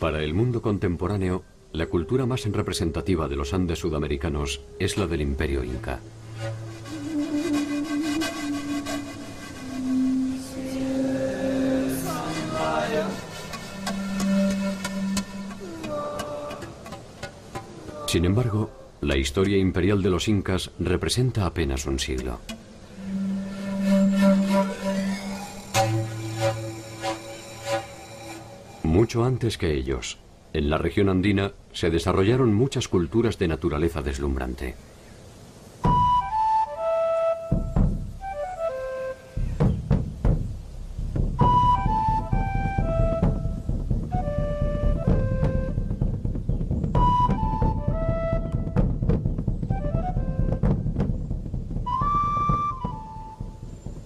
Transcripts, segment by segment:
Para el mundo contemporáneo, la cultura más representativa de los Andes sudamericanos es la del Imperio Inca. Sin embargo, la historia imperial de los incas representa apenas un siglo. Mucho antes que ellos, en la región andina se desarrollaron muchas culturas de naturaleza deslumbrante.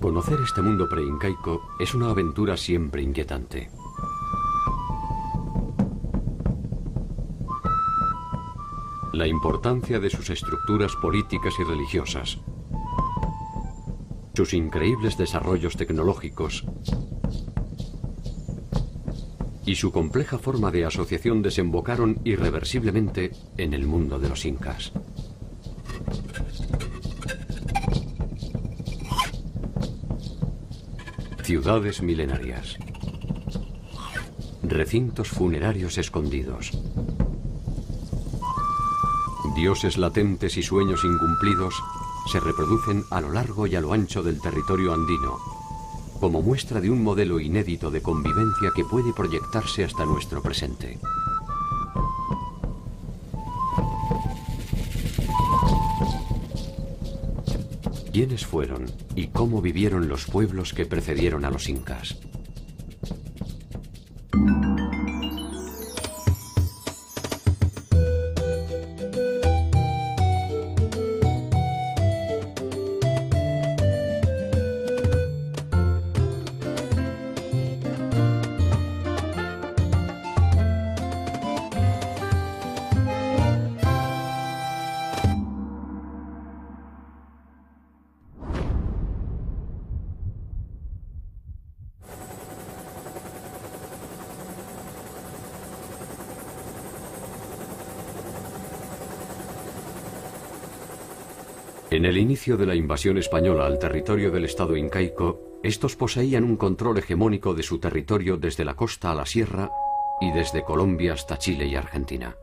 Conocer este mundo preincaico es una aventura siempre inquietante. La importancia de sus estructuras políticas y religiosas, sus increíbles desarrollos tecnológicos y su compleja forma de asociación desembocaron irreversiblemente en el mundo de los incas. Ciudades milenarias, recintos funerarios escondidos, dioses latentes y sueños incumplidos se reproducen a lo largo y a lo ancho del territorio andino, como muestra de un modelo inédito de convivencia que puede proyectarse hasta nuestro presente. ¿Quiénes fueron y cómo vivieron los pueblos que precedieron a los incas? En el inicio de la invasión española al territorio del estado incaico, estos poseían un control hegemónico de su territorio desde la costa a la sierra y desde Colombia hasta Chile y Argentina.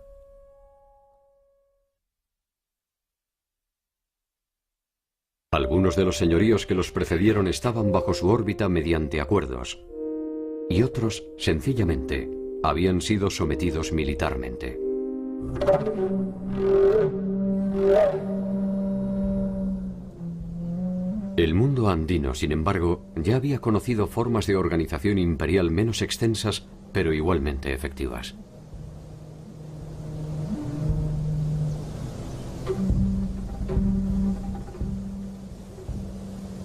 Algunos de los señoríos que los precedieron estaban bajo su órbita mediante acuerdos, y otros, sencillamente, habían sido sometidos militarmente. El mundo andino, sin embargo, ya había conocido formas de organización imperial menos extensas, pero igualmente efectivas.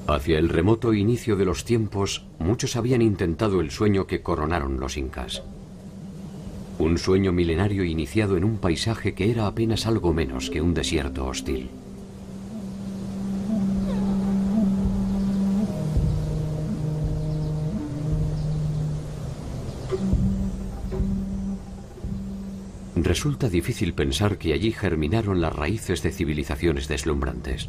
Hacia el remoto inicio de los tiempos, muchos habían intentado el sueño que coronaron los incas. Un sueño milenario iniciado en un paisaje que era apenas algo menos que un desierto hostil. Resulta difícil pensar que allí germinaron las raíces de civilizaciones deslumbrantes.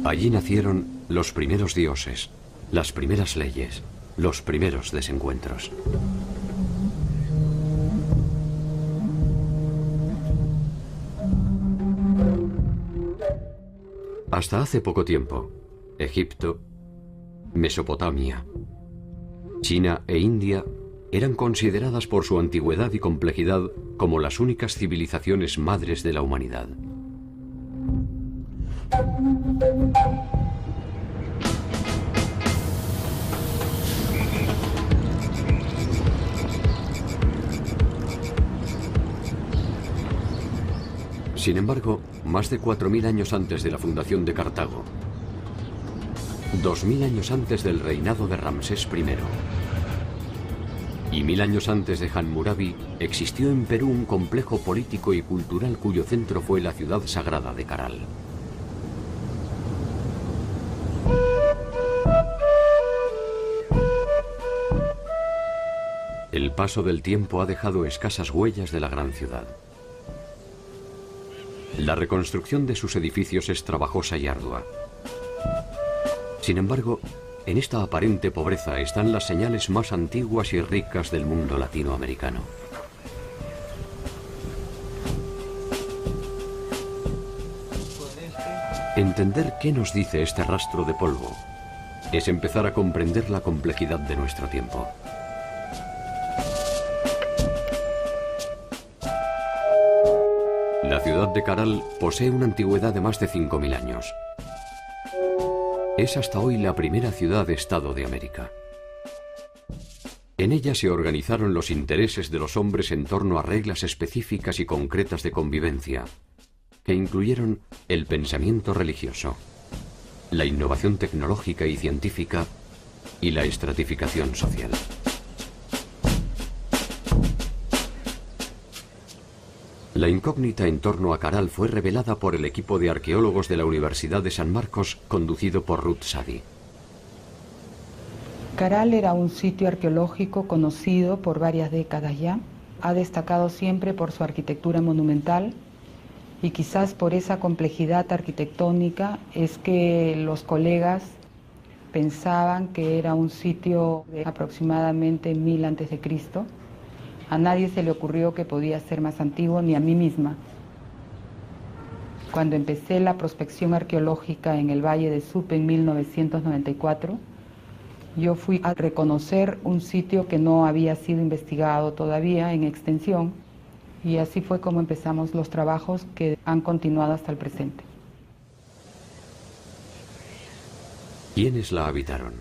Allí nacieron los primeros dioses, las primeras leyes, los primeros desencuentros. Hasta hace poco tiempo, Egipto, Mesopotamia, China e India eran consideradas por su antigüedad y complejidad como las únicas civilizaciones madres de la humanidad. Sin embargo, más de 4000 años antes de la fundación de Cartago, 2000 años antes del reinado de Ramsés I. Y 1000 años antes de Hammurabi, existió en Perú un complejo político y cultural cuyo centro fue la ciudad sagrada de Caral. El paso del tiempo ha dejado escasas huellas de la gran ciudad. La reconstrucción de sus edificios es trabajosa y ardua. Sin embargo, en esta aparente pobreza están las señales más antiguas y ricas del mundo latinoamericano. Entender qué nos dice este rastro de polvo es empezar a comprender la complejidad de nuestro tiempo. La ciudad de Caral posee una antigüedad de más de 5000 años. Es hasta hoy la primera ciudad-estado de América. En ella se organizaron los intereses de los hombres en torno a reglas específicas y concretas de convivencia, que incluyeron el pensamiento religioso, la innovación tecnológica y científica y la estratificación social. La incógnita en torno a Caral fue revelada por el equipo de arqueólogos de la Universidad de San Marcos, conducido por Ruth Sadi. Caral era un sitio arqueológico conocido por varias décadas ya. Ha destacado siempre por su arquitectura monumental y quizás por esa complejidad arquitectónica es que los colegas pensaban que era un sitio de aproximadamente 1000 a.C. A nadie se le ocurrió que podía ser más antiguo, ni a mí misma. Cuando empecé la prospección arqueológica en el Valle de Supe en 1994, yo fui a reconocer un sitio que no había sido investigado todavía en extensión, y así fue como empezamos los trabajos que han continuado hasta el presente. ¿Quiénes la habitaron?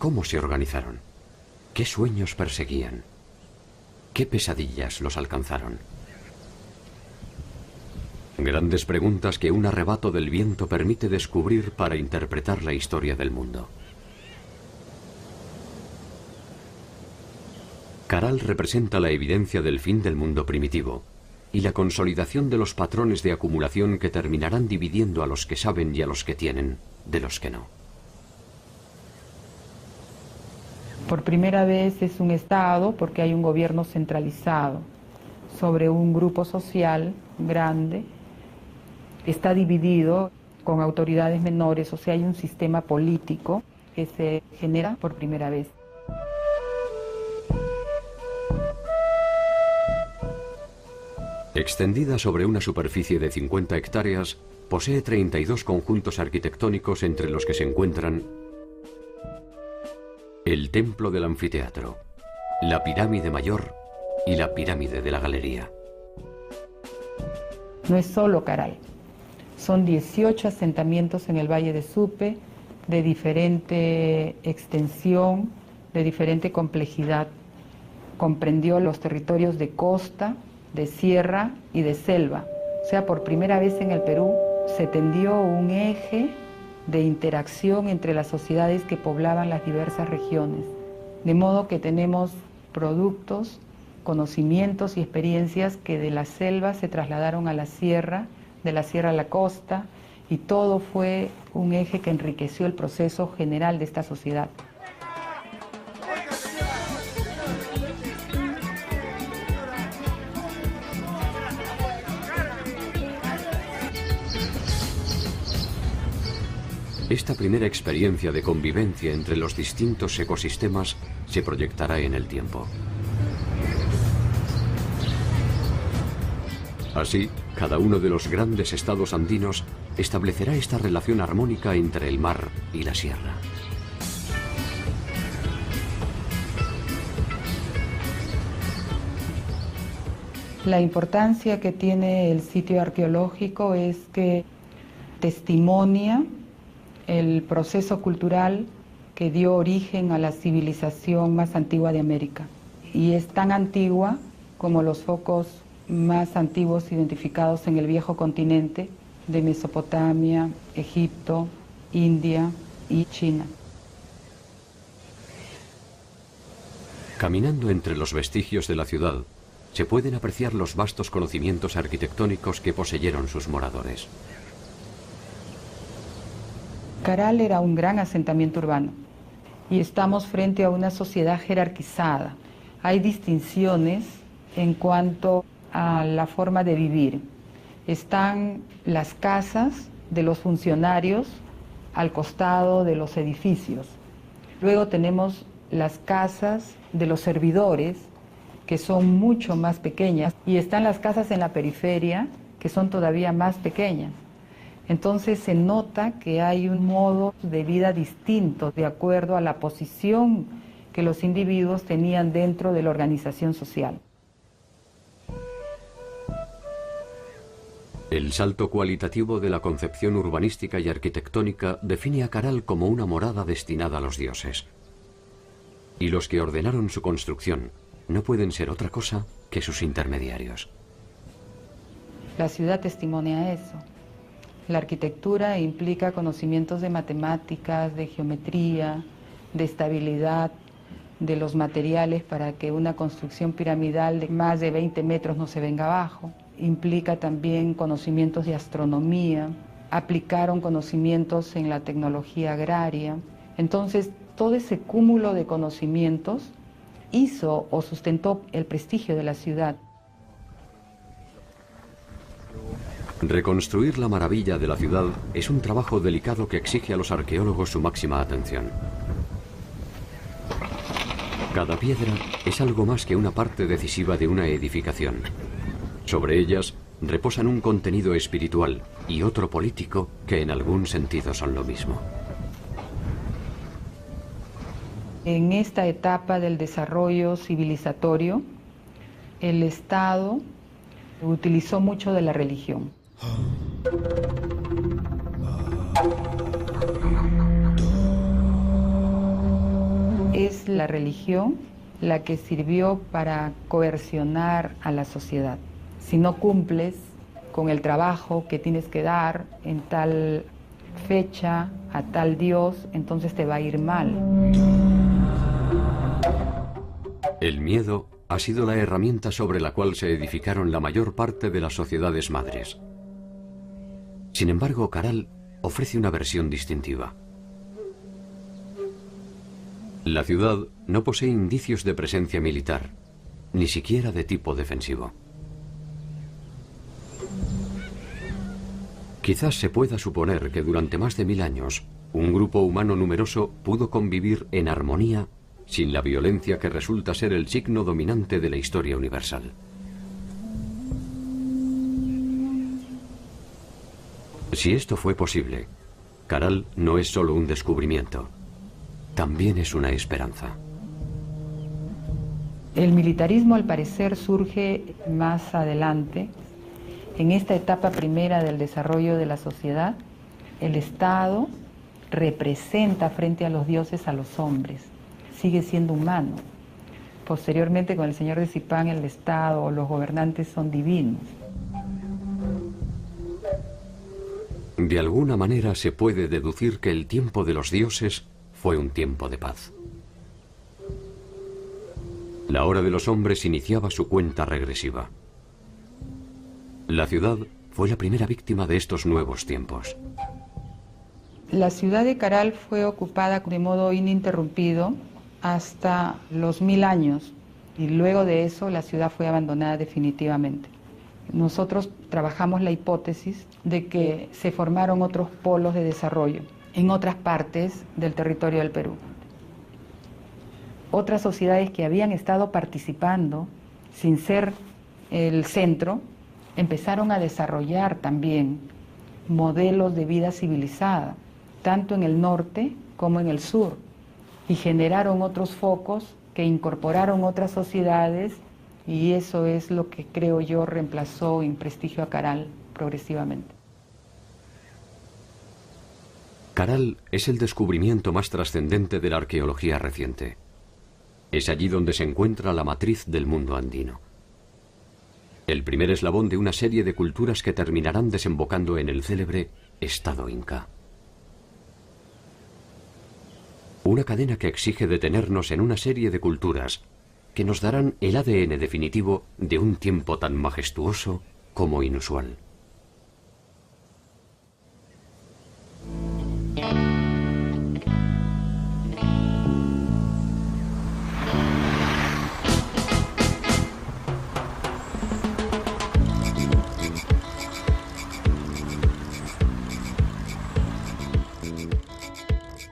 ¿Cómo se organizaron? ¿Qué sueños perseguían? ¿Qué pesadillas los alcanzaron? Grandes preguntas que un arrebato del viento permite descubrir para interpretar la historia del mundo. Caral representa la evidencia del fin del mundo primitivo y la consolidación de los patrones de acumulación que terminarán dividiendo a los que saben y a los que tienen de los que no. Por primera vez es un Estado porque hay un gobierno centralizado sobre un grupo social grande. Está dividido con autoridades menores, o sea, hay un sistema político que se genera por primera vez. Extendida sobre una superficie de 50 hectáreas, posee 32 conjuntos arquitectónicos entre los que se encuentran el Templo del Anfiteatro, la Pirámide Mayor y la Pirámide de la Galería. No es solo Caral, son 18 asentamientos en el Valle de Supe, de diferente extensión, de diferente complejidad. Comprendió los territorios de costa, de sierra y de selva. O sea, por primera vez en el Perú se tendió un eje de interacción entre las sociedades que poblaban las diversas regiones. De modo que tenemos productos, conocimientos y experiencias que de la selva se trasladaron a la sierra, de la sierra a la costa, y todo fue un eje que enriqueció el proceso general de esta sociedad. Esta primera experiencia de convivencia entre los distintos ecosistemas se proyectará en el tiempo. Así, cada uno de los grandes estados andinos establecerá esta relación armónica entre el mar y la sierra. La importancia que tiene el sitio arqueológico es que testimonia el proceso cultural que dio origen a la civilización más antigua de América. Y es tan antigua como los focos más antiguos identificados en el viejo continente de Mesopotamia, Egipto, India, y China. Caminando entre los vestigios de la ciudad, se pueden apreciar los vastos conocimientos arquitectónicos que poseyeron sus moradores. Caral era un gran asentamiento urbano y estamos frente a una sociedad jerarquizada. Hay distinciones en cuanto a la forma de vivir. Están las casas de los funcionarios al costado de los edificios. Luego tenemos las casas de los servidores, que son mucho más pequeñas, y están las casas en la periferia, que son todavía más pequeñas. Entonces se nota que hay un modo de vida distinto de acuerdo a la posición que los individuos tenían dentro de la organización social. El salto cualitativo de la concepción urbanística y arquitectónica define a Caral como una morada destinada a los dioses. Y los que ordenaron su construcción no pueden ser otra cosa que sus intermediarios. La ciudad testimonia eso. La arquitectura implica conocimientos de matemáticas, de geometría, de estabilidad, de los materiales para que una construcción piramidal de más de 20 metros no se venga abajo. Implica también conocimientos de astronomía, aplicaron conocimientos en la tecnología agraria. Entonces, todo ese cúmulo de conocimientos hizo o sustentó el prestigio de la ciudad. Reconstruir la maravilla de la ciudad es un trabajo delicado que exige a los arqueólogos su máxima atención. Cada piedra es algo más que una parte decisiva de una edificación. Sobre ellas reposan un contenido espiritual y otro político que en algún sentido son lo mismo. En esta etapa del desarrollo civilizatorio, el Estado utilizó mucho de la religión. Es la religión la que sirvió para coercionar a la sociedad. Si no cumples con el trabajo que tienes que dar en tal fecha a tal dios, entonces te va a ir mal. El miedo ha sido la herramienta sobre la cual se edificaron la mayor parte de las sociedades madres. Sin embargo, Caral ofrece una versión distintiva. La ciudad no posee indicios de presencia militar, ni siquiera de tipo defensivo. Quizás se pueda suponer que durante más de 1000 años, un grupo humano numeroso pudo convivir en armonía sin la violencia que resulta ser el signo dominante de la historia universal. Si esto fue posible, Caral no es solo un descubrimiento, también es una esperanza. El militarismo, al parecer, surge más adelante. En esta etapa primera del desarrollo de la sociedad, el Estado representa frente a los dioses a los hombres, sigue siendo humano. Posteriormente, con el señor de Zipán, el Estado o los gobernantes son divinos. De alguna manera se puede deducir que el tiempo de los dioses fue un tiempo de paz. La hora de los hombres iniciaba su cuenta regresiva. La ciudad fue la primera víctima de estos nuevos tiempos. La ciudad de Caral fue ocupada de modo ininterrumpido hasta los 1000 años y luego de eso la ciudad fue abandonada definitivamente. Nosotros trabajamos la hipótesis de que se formaron otros polos de desarrollo en otras partes del territorio del Perú. Otras sociedades que habían estado participando sin ser el centro empezaron a desarrollar también modelos de vida civilizada, tanto en el norte como en el sur, y generaron otros focos que incorporaron otras sociedades, y eso es lo que creo yo reemplazó en prestigio a Caral progresivamente. Caral es el descubrimiento más trascendente de la arqueología reciente. Es allí donde se encuentra la matriz del mundo andino. El primer eslabón de una serie de culturas que terminarán desembocando en el célebre Estado Inca. una cadena que exige detenernos en una serie de culturas que nos darán el ADN definitivo de un tiempo tan majestuoso como inusual.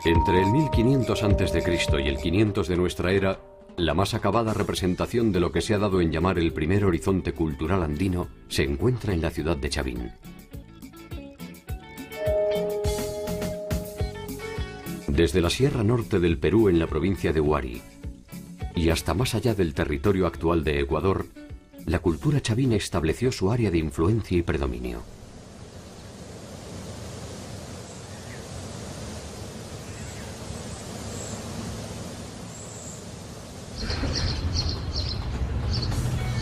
Entre el 1500 a.C. y el 500 de nuestra era, la más acabada representación de lo que se ha dado en llamar el primer horizonte cultural andino se encuentra en la ciudad de Chavín. Desde la sierra norte del Perú en la provincia de Huari y hasta más allá del territorio actual de Ecuador, la cultura chavina estableció su área de influencia y predominio.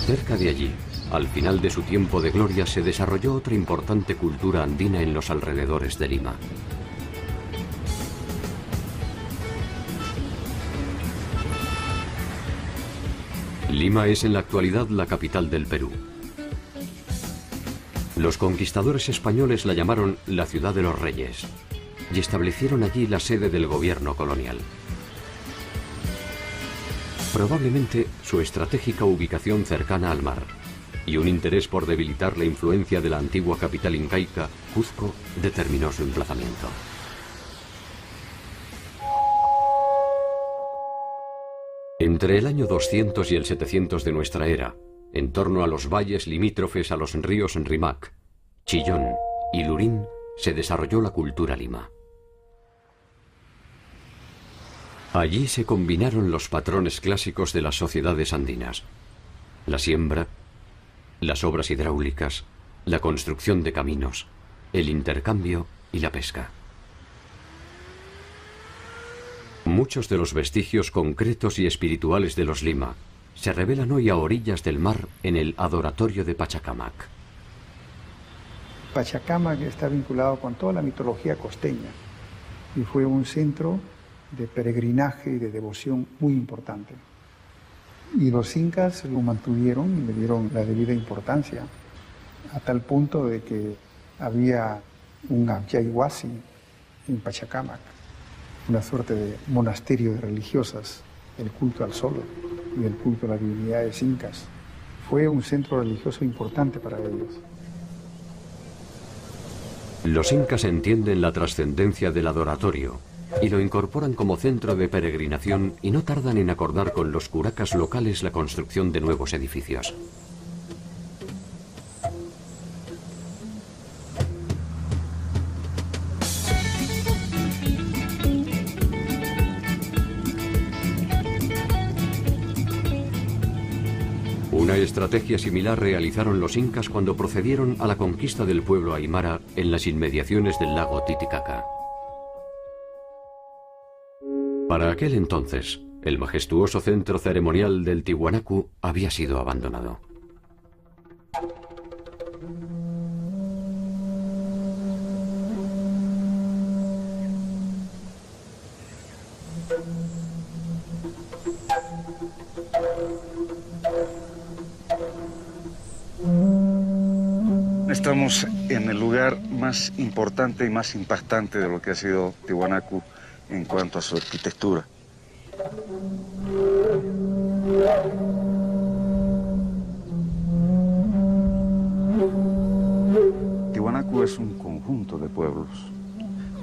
Cerca de allí, al final de su tiempo de gloria, se desarrolló otra importante cultura andina en los alrededores de Lima. Lima es en la actualidad la capital del Perú. Los conquistadores españoles la llamaron la Ciudad de los Reyes y establecieron allí la sede del gobierno colonial. Probablemente su estratégica ubicación cercana al mar y un interés por debilitar la influencia de la antigua capital incaica, Cuzco, determinó su emplazamiento. Entre el año 200 y el 700 de nuestra era, en torno a los valles limítrofes a los ríos Rímac, Chillón y Lurín, se desarrolló la cultura lima. Allí se combinaron los patrones clásicos de las sociedades andinas: la siembra, las obras hidráulicas, la construcción de caminos, el intercambio y la pesca. Muchos de los vestigios concretos y espirituales de los Lima se revelan hoy a orillas del mar en el adoratorio de Pachacamac. Pachacamac está vinculado con toda la mitología costeña y fue un centro de peregrinaje y de devoción muy importante. Y los incas lo mantuvieron y le dieron la debida importancia, a tal punto de que había un Abyaywasi en Pachacamac, una suerte de monasterio de religiosas, el culto al sol y el culto a las divinidades incas. Fue un centro religioso importante para ellos. Los incas entienden la trascendencia del adoratorio y lo incorporan como centro de peregrinación y no tardan en acordar con los curacas locales la construcción de nuevos edificios. Una estrategia similar realizaron los incas cuando procedieron a la conquista del pueblo aymara en las inmediaciones del lago Titicaca. Para aquel entonces, el majestuoso centro ceremonial del Tiwanaku había sido abandonado. Estamos en el lugar más importante y más impactante de lo que ha sido Tiwanaku en cuanto a su arquitectura. Tiwanaku es un conjunto de pueblos,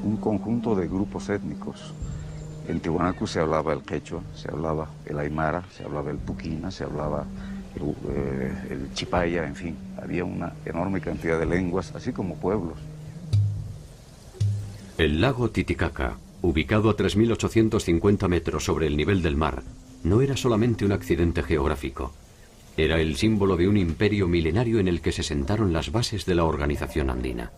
un conjunto de grupos étnicos. En Tiwanaku se hablaba el quechua, se hablaba el aymara, se hablaba el puquina, se hablaba el chipaya, en fin, había una enorme cantidad de lenguas, así como pueblos. El lago Titicaca, ubicado a 3.850 metros sobre el nivel del mar, no era solamente un accidente geográfico. Era el símbolo de un imperio milenario en el que se sentaron las bases de la organización andina.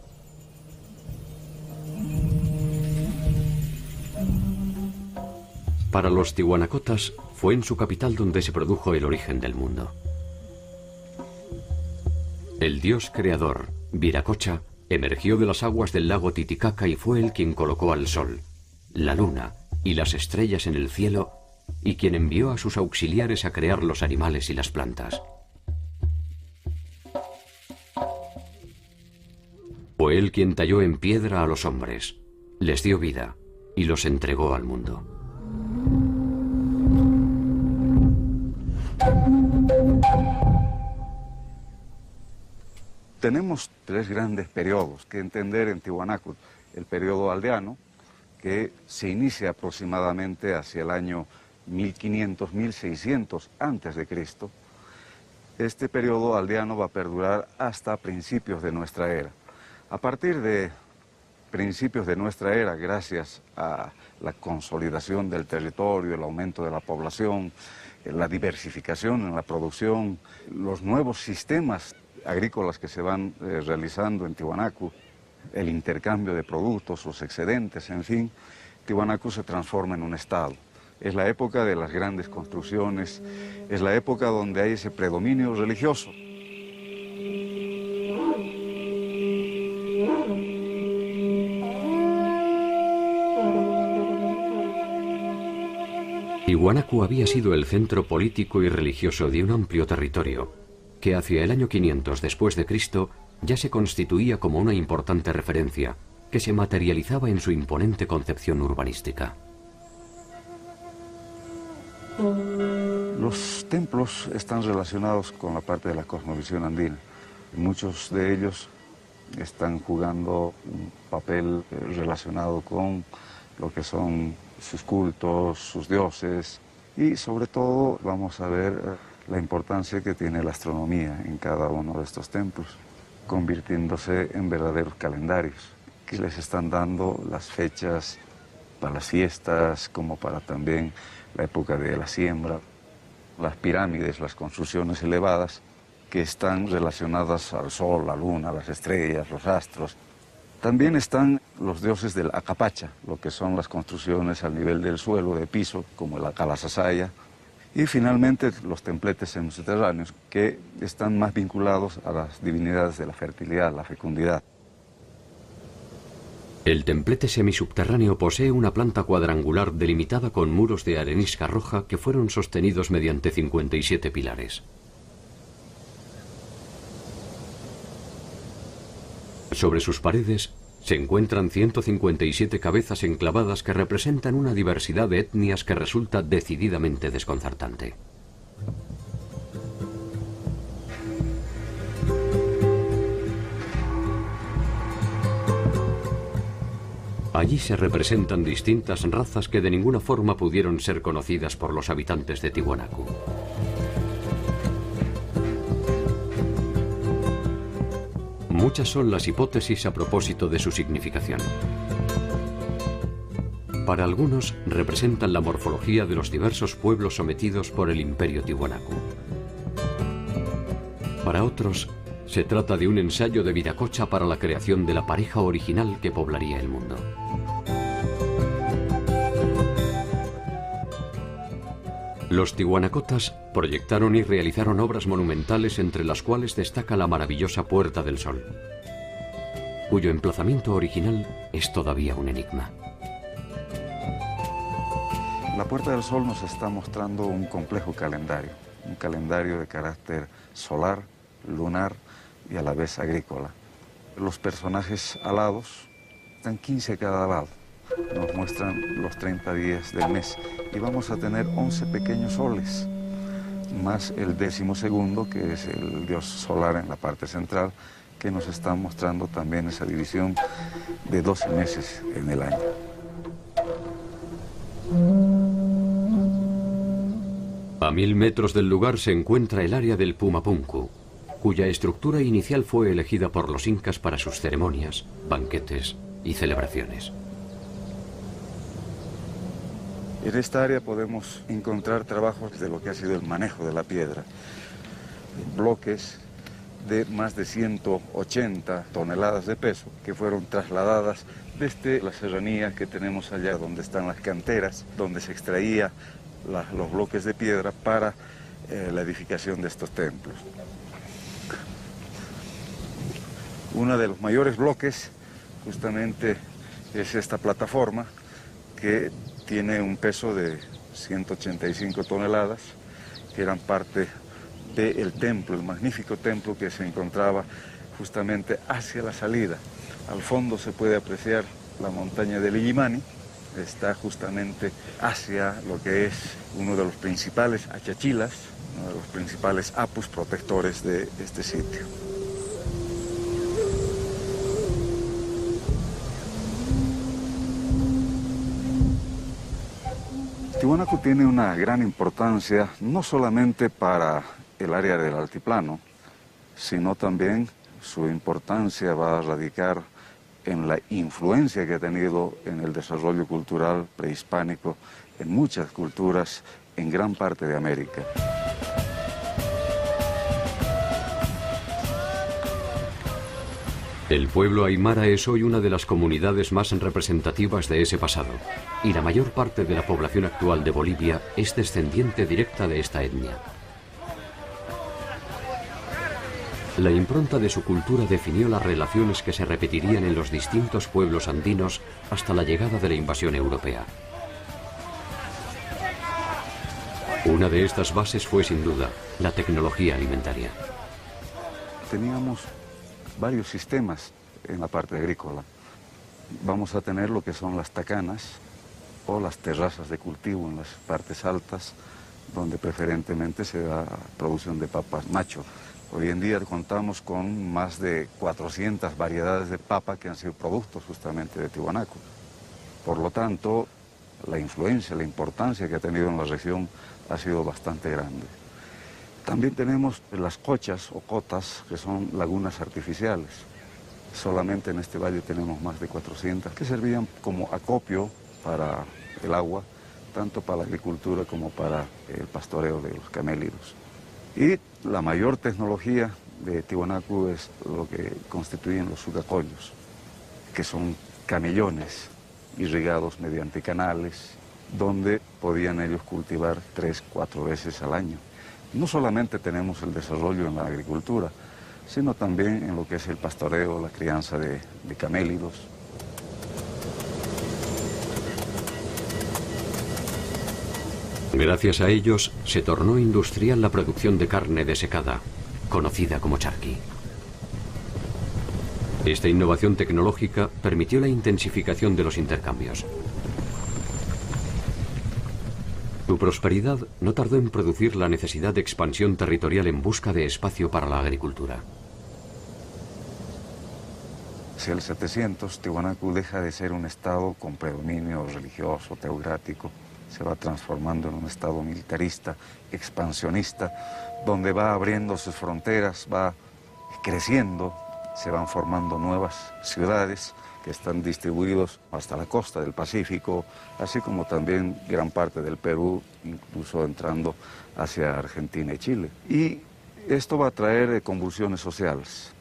Para los tiwanacotas, fue en su capital donde se produjo el origen del mundo. El dios creador, Viracocha, emergió de las aguas del lago Titicaca y fue él quien colocó al sol, la luna y las estrellas en el cielo, y quien envió a sus auxiliares a crear los animales y las plantas. Fue él quien talló en piedra a los hombres, les dio vida y los entregó al mundo. Tenemos tres grandes periodos que entender en Tiwanaku. El periodo aldeano, que se inicia aproximadamente hacia el año 1500-1600 antes de Cristo. Este periodo aldeano va a perdurar hasta principios de nuestra era. A partir de principios de nuestra era, gracias a la consolidación del territorio, el aumento de la población, la diversificación en la producción, los nuevos sistemas agrícolas que se van realizando en Tiwanaku, el intercambio de productos, los excedentes, en fin, Tiwanaku se transforma en un estado. Es la época de las grandes construcciones, es la época donde hay ese predominio religioso. Tiwanaku había sido el centro político y religioso de un amplio territorio, que hacia el año 500 después de Cristo ya se constituía como una importante referencia, que se materializaba en su imponente concepción urbanística. Los templos están relacionados con la parte de la cosmovisión andina. Muchos de ellos están jugando un papel relacionado con lo que son sus cultos, sus dioses, y sobre todo vamos a ver la importancia que tiene la astronomía en cada uno de estos templos, convirtiéndose en verdaderos calendarios, que les están dando las fechas para las fiestas, como para también la época de la siembra. Las pirámides, las construcciones elevadas, que están relacionadas al sol, la luna, las estrellas, los astros. También están los dioses del Acapacha, lo que son las construcciones al nivel del suelo, de piso, como el Akalasasaya. Y finalmente los templetes subterráneos, que están más vinculados a las divinidades de la fertilidad, la fecundidad. El templete semisubterráneo posee una planta cuadrangular delimitada con muros de arenisca roja que fueron sostenidos mediante 57 pilares. Sobre sus paredes se encuentran 157 cabezas enclavadas que representan una diversidad de etnias que resulta decididamente desconcertante. Allí se representan distintas razas que de ninguna forma pudieron ser conocidas por los habitantes de Tiwanaku. Muchas son las hipótesis a propósito de su significación. Para algunos representan la morfología de los diversos pueblos sometidos por el imperio Tiwanaku. Para otros, se trata de un ensayo de Viracocha para la creación de la pareja original que poblaría el mundo. Los tiwanacotas proyectaron y realizaron obras monumentales, entre las cuales destaca la maravillosa Puerta del Sol, cuyo emplazamiento original es todavía un enigma. La Puerta del Sol nos está mostrando un complejo calendario, un calendario de carácter solar, lunar y a la vez agrícola. Los personajes alados están 15 a cada lado. Nos muestran los 30 días del mes y vamos a tener 11 pequeños soles, más el 12º, que es el dios solar en la parte central, que nos está mostrando también esa división de 12 meses en el año. A 1000 metros del lugar se encuentra el área del Pumapunku, cuya estructura inicial fue elegida por los incas para sus ceremonias, banquetes y celebraciones. En esta área podemos encontrar trabajos de lo que ha sido el manejo de la piedra. Bloques de más de 180 toneladas de peso que fueron trasladadas desde la serranía que tenemos allá, donde están las canteras, donde se extraía los bloques de piedra para la edificación de estos templos. Uno de los mayores bloques justamente es esta plataforma que tiene un peso de 185 toneladas, que eran parte del templo, el magnífico templo que se encontraba justamente hacia la salida. Al fondo se puede apreciar la montaña del Illimani, está justamente hacia lo que es uno de los principales achachilas, uno de los principales apus protectores de este sitio. Tiwanaku tiene una gran importancia no solamente para el área del altiplano, sino también su importancia va a radicar en la influencia que ha tenido en el desarrollo cultural prehispánico en muchas culturas en gran parte de América. El pueblo aymara es hoy una de las comunidades más representativas de ese pasado, y la mayor parte de la población actual de Bolivia es descendiente directa de esta etnia. La impronta de su cultura definió las relaciones que se repetirían en los distintos pueblos andinos hasta la llegada de la invasión europea. Una de estas bases fue, sin duda, la tecnología alimentaria. Teníamos varios sistemas en la parte agrícola. Vamos a tener lo que son las tacanas o las terrazas de cultivo en las partes altas, donde preferentemente se da producción de papas macho. Hoy en día contamos con más de 400 variedades de papa que han sido productos justamente de Tiwanaku. Por lo tanto, la influencia, la importancia que ha tenido en la región ha sido bastante grande. También tenemos las cochas o cotas, que son lagunas artificiales. Solamente en este valle tenemos más de 400 que servían como acopio para el agua, tanto para la agricultura como para el pastoreo de los camélidos. Y la mayor tecnología de Tiwanaku es lo que constituyen los sucacollos, que son camellones irrigados mediante canales, donde podían ellos cultivar 3-4 veces al año. No solamente tenemos el desarrollo en la agricultura, sino también en lo que es el pastoreo, la crianza de camélidos. Gracias a ellos, se tornó industrial la producción de carne desecada, conocida como charqui. Esta innovación tecnológica permitió la intensificación de los intercambios. Su prosperidad no tardó en producir la necesidad de expansión territorial en busca de espacio para la agricultura. Hacia el 700, Tiwanaku deja de ser un estado con predominio religioso, teocrático, se va transformando en un estado militarista, expansionista, donde va abriendo sus fronteras, va creciendo, se van formando nuevas ciudades que están distribuidos hasta la costa del Pacífico, así como también gran parte del Perú, incluso entrando hacia Argentina y Chile. Y esto va a traer convulsiones sociales.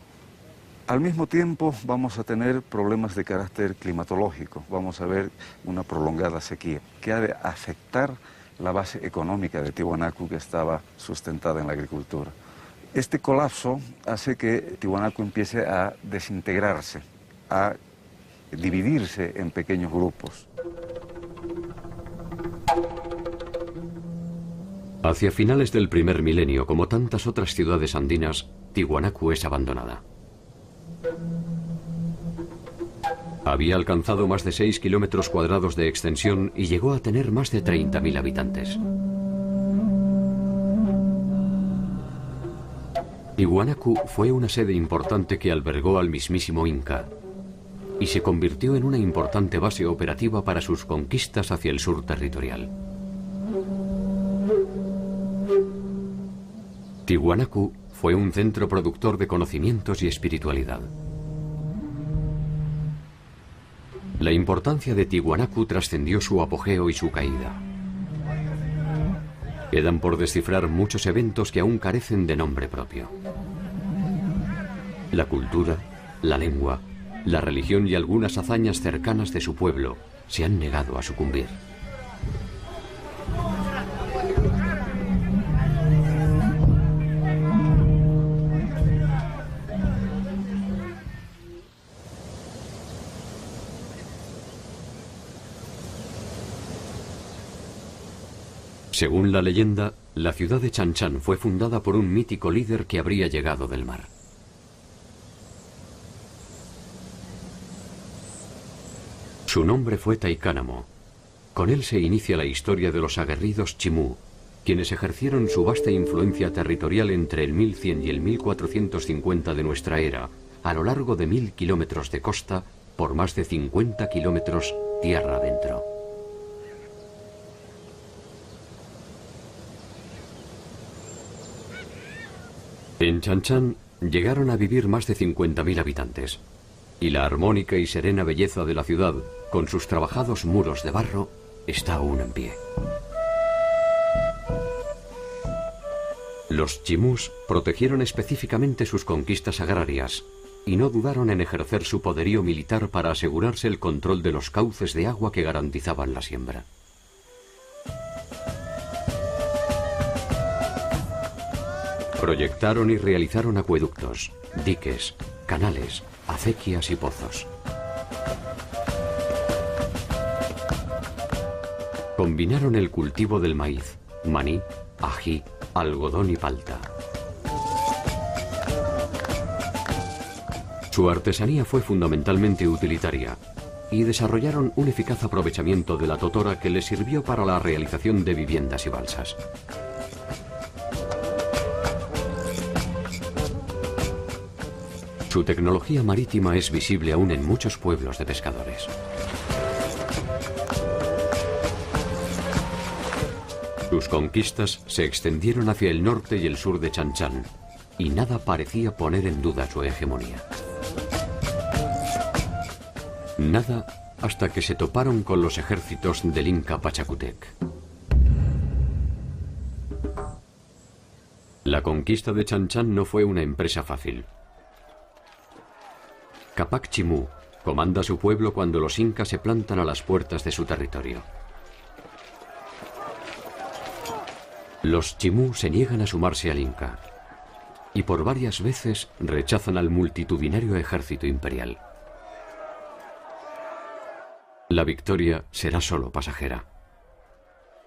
Al mismo tiempo vamos a tener problemas de carácter climatológico, vamos a ver una prolongada sequía que ha de afectar la base económica de Tiwanaku, que estaba sustentada en la agricultura. Este colapso hace que Tiwanaku empiece a desintegrarse, a dividirse en pequeños grupos. Hacia finales del primer milenio, como tantas otras ciudades andinas, Tiwanaku es abandonada. Había alcanzado más de 6 kilómetros cuadrados de extensión y llegó a tener más de 30.000 habitantes. Tiwanaku fue una sede importante que albergó al mismísimo Inca y se convirtió en una importante base operativa para sus conquistas hacia el sur territorial. Tiwanaku fue un centro productor de conocimientos y espiritualidad. La importancia de Tiwanaku trascendió su apogeo y su caída. Quedan por descifrar muchos eventos que aún carecen de nombre propio. La cultura, la lengua, la religión y algunas hazañas cercanas de su pueblo se han negado a sucumbir. Según la leyenda, la ciudad de Chanchan fue fundada por un mítico líder que habría llegado del mar. Su nombre fue Taikánamo. Con él se inicia la historia de los aguerridos Chimú, quienes ejercieron su vasta influencia territorial entre el 1100 y el 1450 de nuestra era, a lo largo de 1000 kilómetros de costa por más de 50 kilómetros tierra adentro. En Chanchan llegaron a vivir más de 50.000 habitantes, y la armónica y serena belleza de la ciudad, con sus trabajados muros de barro, está aún en pie. Los chimús protegieron específicamente sus conquistas agrarias y no dudaron en ejercer su poderío militar para asegurarse el control de los cauces de agua que garantizaban la siembra. Proyectaron y realizaron acueductos, diques, canales, acequias y pozos. Combinaron el cultivo del maíz, maní, ají, algodón y palta. Su artesanía fue fundamentalmente utilitaria y desarrollaron un eficaz aprovechamiento de la totora que les sirvió para la realización de viviendas y balsas. Su tecnología marítima es visible aún en muchos pueblos de pescadores. Sus conquistas se extendieron hacia el norte y el sur de Chanchan, y nada parecía poner en duda su hegemonía. Nada hasta que se toparon con los ejércitos del Inca Pachacútec. La conquista de Chanchan no fue una empresa fácil. Capac Chimú comanda su pueblo cuando los incas se plantan a las puertas de su territorio. Los Chimú se niegan a sumarse al Inca y por varias veces rechazan al multitudinario ejército imperial. La victoria será solo pasajera.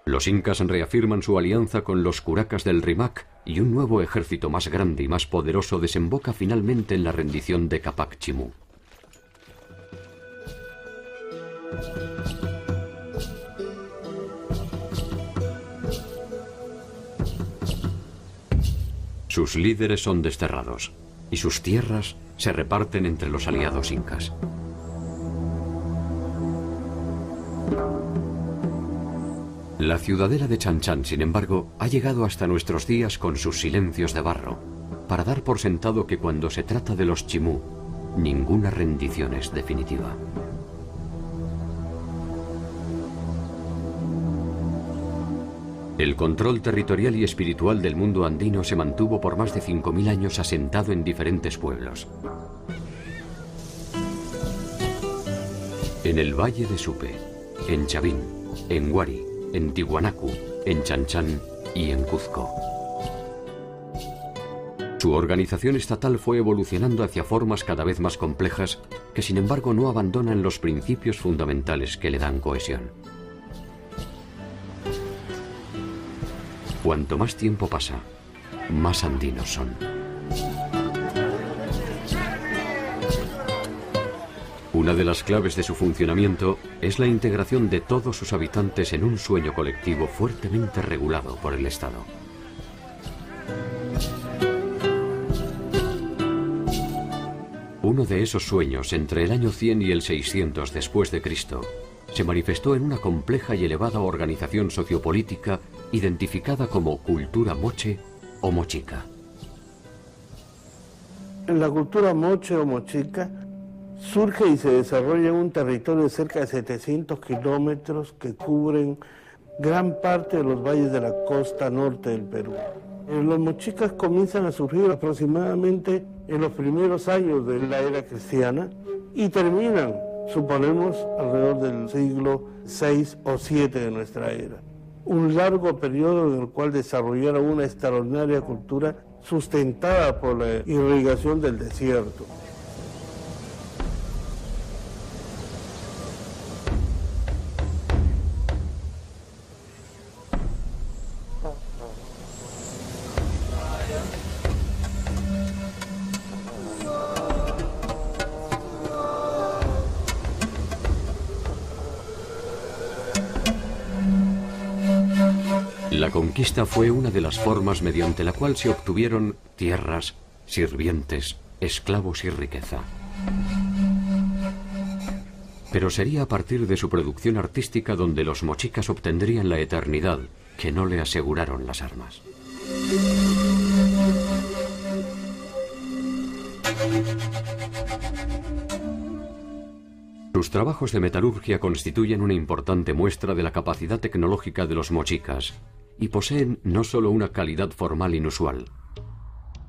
Los incas reafirman su alianza con los curacas del Rimac y un nuevo ejército más grande y más poderoso desemboca finalmente en la rendición de Capac Chimú. Sus líderes son desterrados y sus tierras se reparten entre los aliados incas. La ciudadela de Chanchan, sin embargo, ha llegado hasta nuestros días con sus silencios de barro, para dar por sentado que cuando se trata de los Chimú, ninguna rendición es definitiva. El control territorial y espiritual del mundo andino se mantuvo por más de 5.000 años asentado en diferentes pueblos. En el Valle de Supe, en Chavín, en Huari, en Tiwanaku, en Chanchan y en Cuzco. Su organización estatal fue evolucionando hacia formas cada vez más complejas que sin embargo no abandonan los principios fundamentales que le dan cohesión. Cuanto más tiempo pasa, más andinos son. Una de las claves de su funcionamiento es la integración de todos sus habitantes en un sueño colectivo fuertemente regulado por el Estado. Uno de esos sueños, entre el año 100 y el 600 después de Cristo, se manifestó en una compleja y elevada organización sociopolítica identificada como cultura moche o mochica. La cultura moche o mochica surge y se desarrolla en un territorio de cerca de 700 kilómetros que cubren gran parte de los valles de la costa norte del Perú. Los mochicas comienzan a surgir aproximadamente en los primeros años de la era cristiana y terminan, suponemos, alrededor del siglo VI o VII de nuestra era. Un largo periodo en el cual desarrollaron una extraordinaria cultura sustentada por la irrigación del desierto. La conquista fue una de las formas mediante la cual se obtuvieron tierras, sirvientes, esclavos y riqueza. Pero sería a partir de su producción artística donde los mochicas obtendrían la eternidad que no le aseguraron las armas. Sus trabajos de metalurgia constituyen una importante muestra de la capacidad tecnológica de los mochicas y poseen no solo una calidad formal inusual,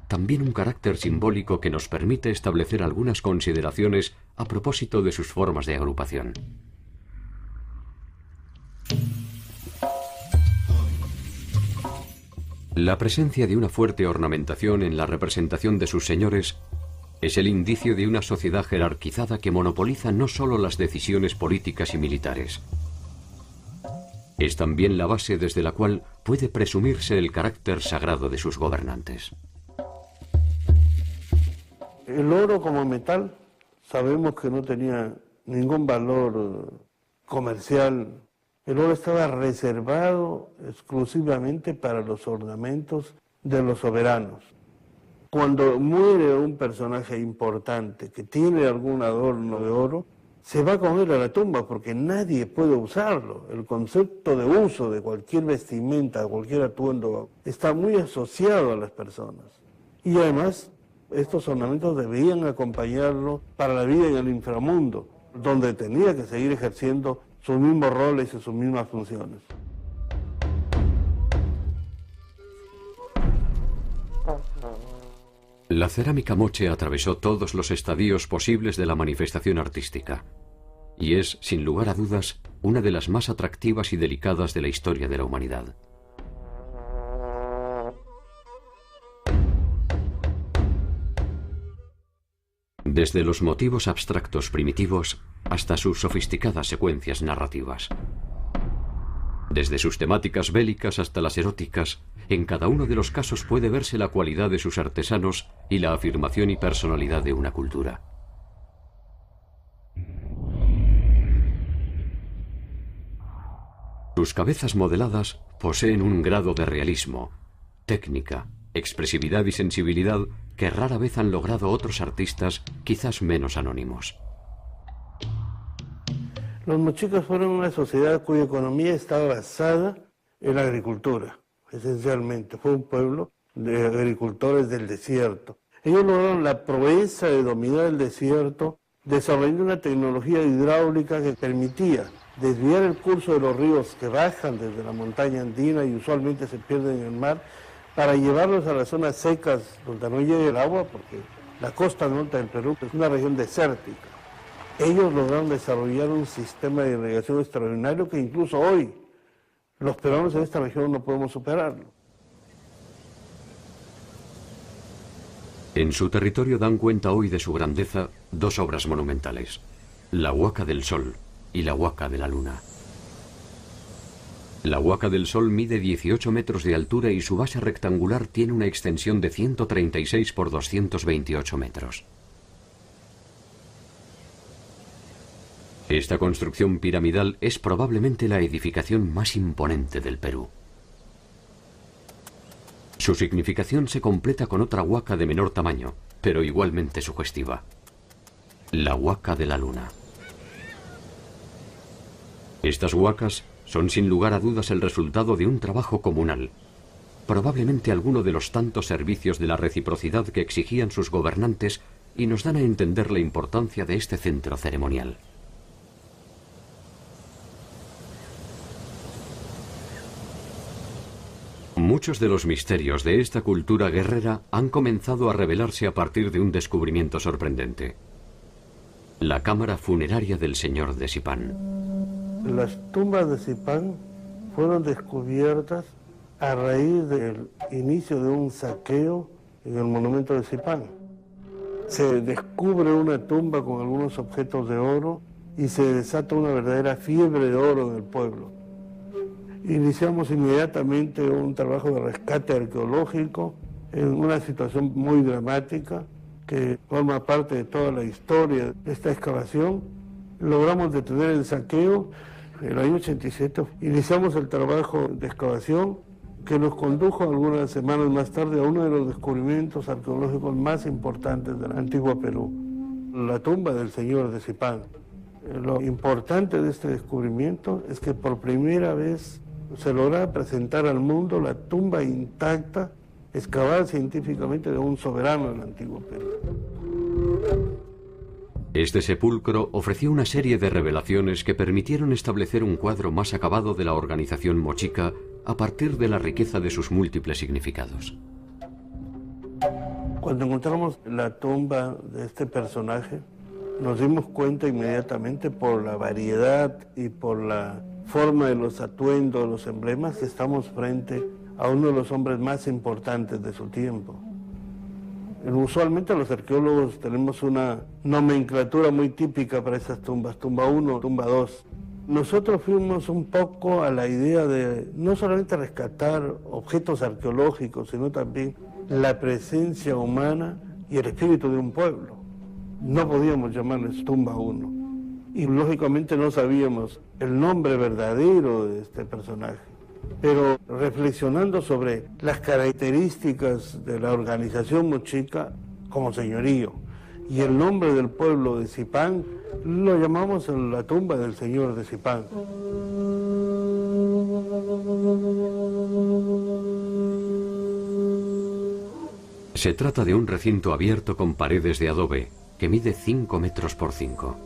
también un carácter simbólico que nos permite establecer algunas consideraciones a propósito de sus formas de agrupación. La presencia de una fuerte ornamentación en la representación de sus señores es el indicio de una sociedad jerarquizada que monopoliza no solo las decisiones políticas y militares. Es también la base desde la cual puede presumirse el carácter sagrado de sus gobernantes. El oro como metal sabemos que no tenía ningún valor comercial. El oro estaba reservado exclusivamente para los ornamentos de los soberanos. Cuando muere un personaje importante que tiene algún adorno de oro, se va con él a la tumba porque nadie puede usarlo. El concepto de uso de cualquier vestimenta, de cualquier atuendo, está muy asociado a las personas. Y además, estos ornamentos debían acompañarlo para la vida en el inframundo, donde tenía que seguir ejerciendo sus mismos roles y sus mismas funciones. La cerámica moche atravesó todos los estadios posibles de la manifestación artística y es, sin lugar a dudas, una de las más atractivas y delicadas de la historia de la humanidad. Desde los motivos abstractos primitivos hasta sus sofisticadas secuencias narrativas. Desde sus temáticas bélicas hasta las eróticas, en cada uno de los casos puede verse la cualidad de sus artesanos y la afirmación y personalidad de una cultura. Sus cabezas modeladas poseen un grado de realismo, técnica, expresividad y sensibilidad que rara vez han logrado otros artistas quizás menos anónimos. Los mochicas fueron una sociedad cuya economía estaba basada en la agricultura, esencialmente. Fue un pueblo de agricultores del desierto. Ellos lograron la proeza de dominar el desierto, desarrollando una tecnología hidráulica que permitía desviar el curso de los ríos que bajan desde la montaña andina y usualmente se pierden en el mar, para llevarlos a las zonas secas donde no llega el agua, porque la costa norte del Perú es una región desértica. Ellos lograron desarrollar un sistema de irrigación extraordinario que incluso hoy los peruanos en esta región no podemos superarlo. En su territorio dan cuenta hoy de su grandeza dos obras monumentales, la Huaca del Sol y la Huaca de la Luna. La Huaca del Sol mide 18 metros de altura y su base rectangular tiene una extensión de 136 por 228 metros. Esta construcción piramidal es probablemente la edificación más imponente del Perú. Su significación se completa con otra huaca de menor tamaño, pero igualmente sugestiva. La Huaca de la Luna. Estas huacas son sin lugar a dudas el resultado de un trabajo comunal, probablemente alguno de los tantos servicios de la reciprocidad que exigían sus gobernantes y nos dan a entender la importancia de este centro ceremonial. Muchos de los misterios de esta cultura guerrera han comenzado a revelarse a partir de un descubrimiento sorprendente. La cámara funeraria del señor de Sipán. Las tumbas de Sipán fueron descubiertas a raíz del inicio de un saqueo en el monumento de Sipán. Se descubre una tumba con algunos objetos de oro y se desata una verdadera fiebre de oro en el pueblo. Iniciamos inmediatamente un trabajo de rescate arqueológico en una situación muy dramática que forma parte de toda la historia de esta excavación. Logramos detener el saqueo. En el año 87 iniciamos el trabajo de excavación que nos condujo algunas semanas más tarde a uno de los descubrimientos arqueológicos más importantes del antiguo Perú, la tumba del señor de Zipán. Lo importante de este descubrimiento es que por primera vez se logra presentar al mundo la tumba intacta, excavada científicamente, de un soberano del antiguo Perú. Este sepulcro ofreció una serie de revelaciones que permitieron establecer un cuadro más acabado de la organización mochica a partir de la riqueza de sus múltiples significados. Cuando encontramos la tumba de este personaje, nos dimos cuenta inmediatamente por la variedad y por la forma de los atuendos, los emblemas, que estamos frente a uno de los hombres más importantes de su tiempo. Usualmente los arqueólogos tenemos una nomenclatura muy típica para esas tumbas, tumba 1, tumba 2. Nosotros fuimos un poco a la idea de no solamente rescatar objetos arqueológicos, sino también la presencia humana y el espíritu de un pueblo. No podíamos llamarles tumba 1. Y lógicamente no sabíamos el nombre verdadero de este personaje. Pero reflexionando sobre las características de la organización mochica como señorío y el nombre del pueblo de Zipán, lo llamamos la tumba del señor de Zipán. Se trata de un recinto abierto con paredes de adobe que mide 5 metros por 5.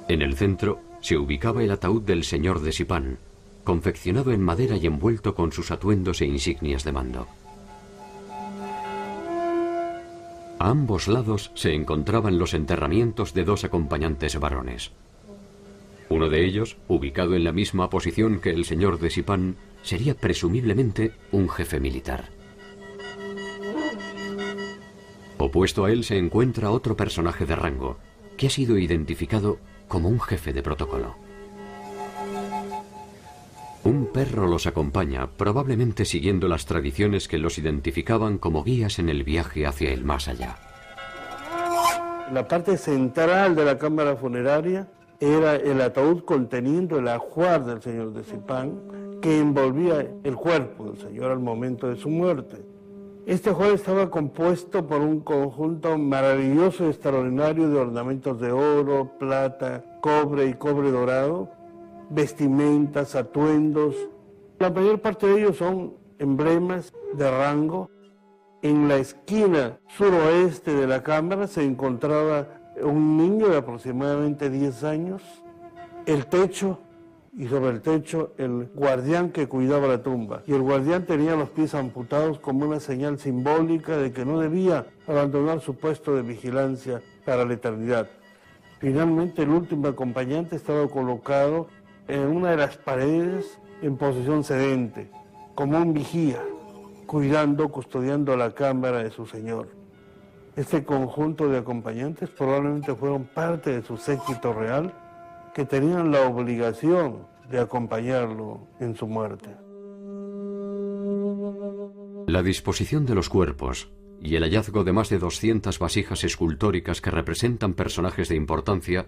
En el centro se ubicaba el ataúd del señor de Zipán, confeccionado en madera y envuelto con sus atuendos e insignias de mando. A ambos lados se encontraban los enterramientos de 2 acompañantes varones. Uno de ellos, ubicado en la misma posición que el señor de Zipán, sería presumiblemente un jefe militar. Opuesto a él se encuentra otro personaje de rango, que ha sido identificado como un jefe de protocolo. Un perro los acompaña, probablemente siguiendo las tradiciones que los identificaban como guías en el viaje hacia el más allá. La parte central de la cámara funeraria era el ataúd conteniendo el ajuar del señor de Zipán, que envolvía el cuerpo del señor al momento de su muerte. Este ajuar estaba compuesto por un conjunto maravilloso y extraordinario de ornamentos de oro, plata, cobre y cobre dorado, vestimentas, atuendos. La mayor parte de ellos son emblemas de rango. En la esquina suroeste de la cámara se encontraba un niño de aproximadamente 10 años, el techo, y sobre el techo el guardián que cuidaba la tumba. Y el guardián tenía los pies amputados como una señal simbólica de que no debía abandonar su puesto de vigilancia para la eternidad. Finalmente, el último acompañante estaba colocado en una de las paredes en posición sedente, como un vigía, custodiando la cámara de su señor. Este conjunto de acompañantes probablemente fueron parte de su séquito real, que tenían la obligación de acompañarlo en su muerte. La disposición de los cuerpos y el hallazgo de más de 200 vasijas escultóricas que representan personajes de importancia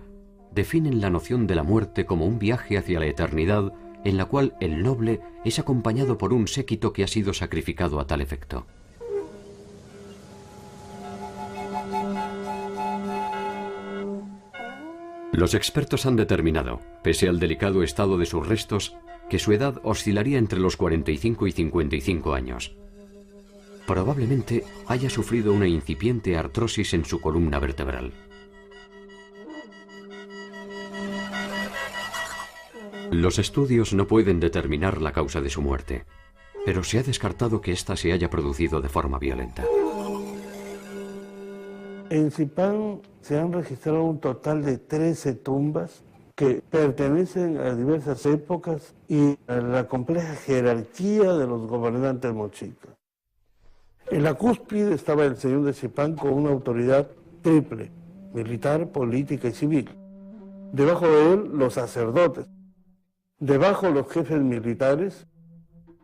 definen la noción de la muerte como un viaje hacia la eternidad en la cual el noble es acompañado por un séquito que ha sido sacrificado a tal efecto. Los expertos han determinado, pese al delicado estado de sus restos, que su edad oscilaría entre los 45 y 55 años. Probablemente haya sufrido una incipiente artrosis en su columna vertebral. Los estudios no pueden determinar la causa de su muerte, pero se ha descartado que ésta se haya producido de forma violenta. En Zipán se han registrado un total de 13 tumbas que pertenecen a diversas épocas y a la compleja jerarquía de los gobernantes mochicas. En la cúspide estaba el señor de Zipán con una autoridad triple, militar, política y civil. Debajo de él los sacerdotes, debajo los jefes militares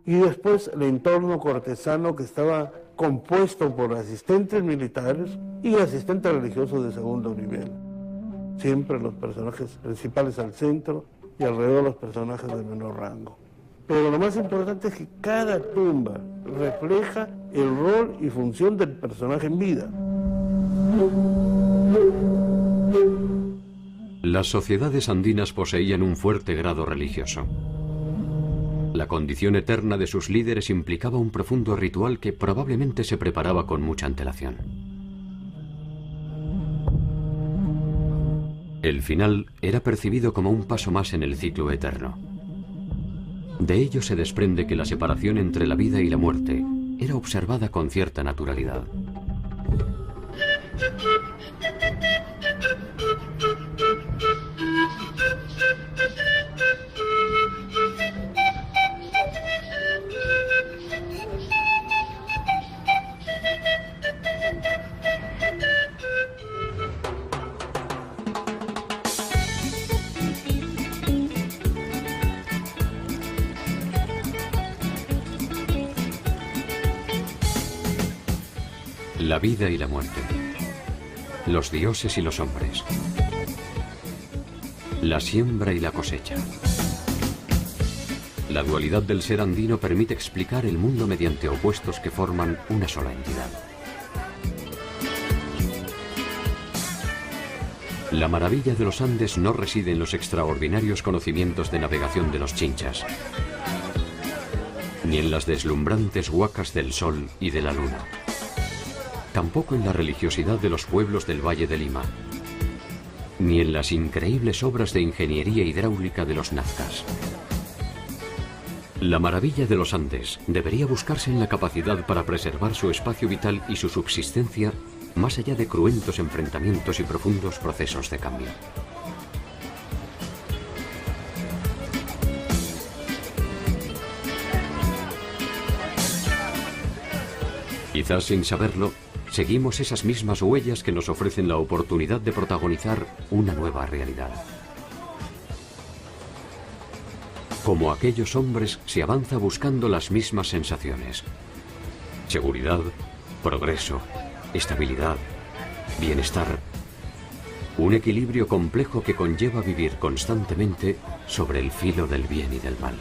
y después el entorno cortesano que estaba compuesto por asistentes militares y asistentes religiosos de segundo nivel. Siempre los personajes principales al centro y alrededor los personajes de menor rango. Pero lo más importante es que cada tumba refleja el rol y función del personaje en vida. Las sociedades andinas poseían un fuerte grado religioso. La condición eterna de sus líderes implicaba un profundo ritual que probablemente se preparaba con mucha antelación. El final era percibido como un paso más en el ciclo eterno. De ello se desprende que la separación entre la vida y la muerte era observada con cierta naturalidad. La vida y la muerte, los dioses y los hombres, la siembra y la cosecha. La dualidad del ser andino permite explicar el mundo mediante opuestos que forman una sola entidad. La maravilla de los Andes no reside en los extraordinarios conocimientos de navegación de los chinchas, ni en las deslumbrantes huacas del sol y de la luna. Tampoco en la religiosidad de los pueblos del Valle de Lima, ni en las increíbles obras de ingeniería hidráulica de los nazcas. La maravilla de los Andes debería buscarse en la capacidad para preservar su espacio vital y su subsistencia más allá de cruentos enfrentamientos y profundos procesos de cambio. Quizás sin saberlo, seguimos esas mismas huellas que nos ofrecen la oportunidad de protagonizar una nueva realidad. Como aquellos hombres, se avanza buscando las mismas sensaciones: seguridad, progreso, estabilidad, bienestar. Un equilibrio complejo que conlleva vivir constantemente sobre el filo del bien y del mal.